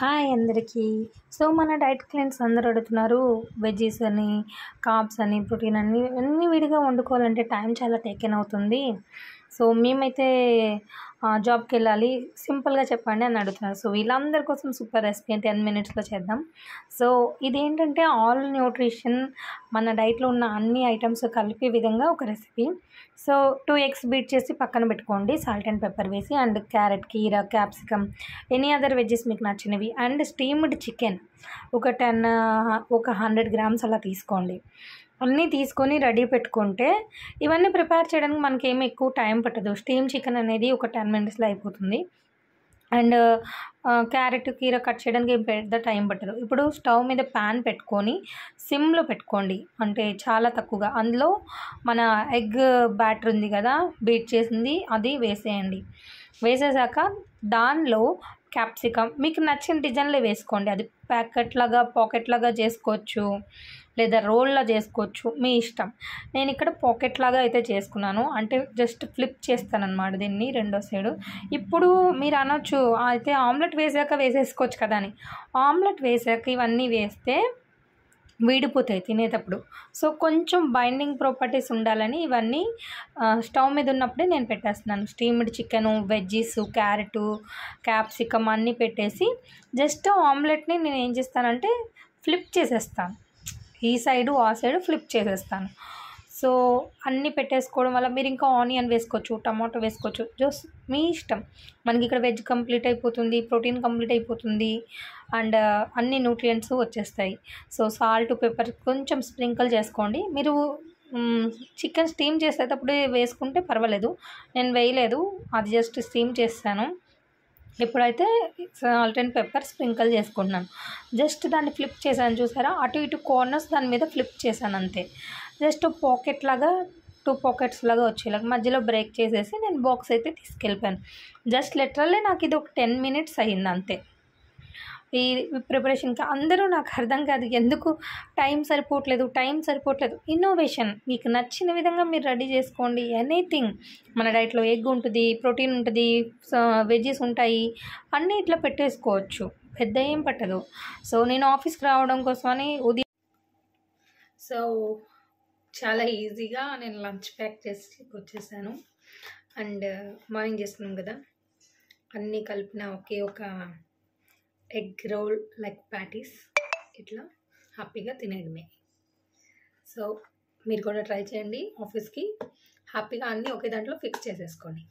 Hi అందరికీ. So మన diet clients అందరూ అడుగుతున్నారు వెజ్జీస్ అని, కార్బ్స్ అని, ప్రోటీన్ అన్నీ విడిగా వండుకోవాలంటే టైం చాలా టేకెన్ అవుతుంది. సో మేమైతే జాబ్కి వెళ్ళాలి, సింపుల్గా చెప్పండి అని అడుగుతున్నారు. సో వీళ్ళందరి కోసం సూపర్ రెసిపీ 10 మినిట్స్లో చేద్దాం. సో ఇదేంటంటే ఆల్ న్యూట్రిషన్ మన డైట్లో ఉన్న అన్ని ఐటమ్స్ కలిపే విధంగా ఒక రెసిపీ. సో 2 ఎగ్స్ బీట్ చేసి పక్కన పెట్టుకోండి, సాల్ట్ అండ్ పెప్పర్ వేసి, అండ్ క్యారెట్, కీరా, క్యాప్సికమ్, ఎనీ అదర్ వెజ్జెస్ మీకు నచ్చినవి, అండ్ స్టీమ్డ్ చికెన్ ఒక 100 గ్రామ్స్ అలా తీసుకోండి. అన్నీ తీసుకొని రెడీ పెట్టుకుంటే ఇవన్నీ ప్రిపేర్ చేయడానికి మనకేమి ఎక్కువ టైం పట్టదు. స్టీమ్ చికెన్ అనేది ఒక 10 మినిట్స్లో అయిపోతుంది. అండ్ క్యారెట్, కీర కట్ చేయడానికి ఏం పెద్ద టైం పట్టదు. ఇప్పుడు స్టవ్ మీద ప్యాన్ పెట్టుకొని సిమ్లో పెట్టుకోండి, అంటే చాలా తక్కువగా. అందులో మన ఎగ్ బ్యాటర్ ఉంది కదా, బీట్ చేసింది, అది వేసేయండి. వేసేసాక దానిలో క్యాప్సికమ్ మీకు నచ్చిన డిజైన్లో వేసుకోండి. అది పాకెట్ లాగా చేసుకోవచ్చు, లేదా రోల్లా చేసుకోవచ్చు, మీ ఇష్టం. నేను ఇక్కడ పాకెట్ లాగా అయితే చేసుకున్నాను, అంటే జస్ట్ ఫ్లిప్ చేస్తానన్నమాట దీన్ని రెండో సైడు. ఇప్పుడు మీరు అనొచ్చు అయితే ఆమ్లెట్ వేసాక వేసేసుకోవచ్చు కదా అని. ఆమ్లెట్ వేసాక ఇవన్నీ వేస్తే వీడిపోతాయి తినేటప్పుడు. సో కొంచెం బైండింగ్ ప్రాపర్టీస్ ఉండాలని ఇవన్నీ స్టవ్ మీద ఉన్నప్పుడే నేను పెట్టేస్తున్నాను. Steamed chicken, veggies, carrot, capsicum అన్నీ పెట్టేసి జస్ట్ ఆమ్లెట్ని నేను ఏం చేస్తానంటే ఫ్లిప్ చేసేస్తాను, ఈ సైడు ఆ సైడు ఫ్లిప్ చేసేస్తాను. సో అన్నీ పెట్టేసుకోవడం వల్ల మీరు ఇంకా ఆనియన్ వేసుకోవచ్చు, టమాటో వేసుకోవచ్చు, జస్ట్ మీ ఇష్టం. మనకి ఇక్కడ వెజ్ కంప్లీట్ అయిపోతుంది, ప్రోటీన్ కంప్లీట్ అయిపోతుంది, అండ్ అన్ని న్యూట్రియంట్స్ వచ్చేస్తాయి. సో సాల్ట్, పెప్పర్ కొంచెం స్ప్రింకిల్ చేసుకోండి. మీరు చికెన్ స్టీమ్ చేసేటప్పుడు వేసుకుంటే పర్వాలేదు, నేను వేయలేదు, అది జస్ట్ స్టీమ్ చేస్తాను. ఇప్పుడైతే సాల్ట్ అండ్ పెప్పర్ స్ప్రింకిల్ చేసుకుంటున్నాను. జస్ట్ దాన్ని ఫ్లిప్ చేశాను చూసారా, అటు ఇటు కార్నర్స్ దాని మీద ఫ్లిప్ చేశాను అంతే. జస్ట్ పాకెట్ లాగా 2 పాకెట్స్ లాగా వచ్చేలాగా మధ్యలో బ్రేక్ చేసేసి నేను బాక్స్ అయితే తీసుకెళ్ళిపోయాను. జస్ట్ లిటరల్లీ నాకు ఇది ఒక 10 మినిట్స్ అయ్యింది అంతే ఈ ప్రిపరేషన్కి. అందరూ నాకు అర్థం కాదు ఎందుకు టైం సరిపోవట్లేదు. ఇన్నోవేషన్, మీకు నచ్చిన విధంగా మీరు రెడీ చేసుకోండి. ఎనీథింగ్ మన డైట్లో ఎగ్ ఉంటుంది, ప్రోటీన్ ఉంటుంది, వెజ్జెస్ ఉంటాయి, అన్నీ ఇట్లా పెట్టేసుకోవచ్చు, పెద్ద ఏం పట్టదు. సో నేను ఆఫీస్కి రావడం కోసమని సో చాలా ఈజీగా నేను లంచ్ ప్యాక్ చేసి వచ్చేసాను. అండ్ మార్నింగ్ చేస్తున్నాం కదా, అన్నీ కలిపిన ఒకే ఒక ఎగ్ రోల్ లైక్ ప్యాటీస్, ఇట్లా హ్యాపీగా తినేయడమే. సో మీరు కూడా ట్రై చేయండి, ఆఫీస్కి హ్యాపీగా అన్నీ ఒకే దాంట్లో ఫిక్స్ చేసేసుకోండి.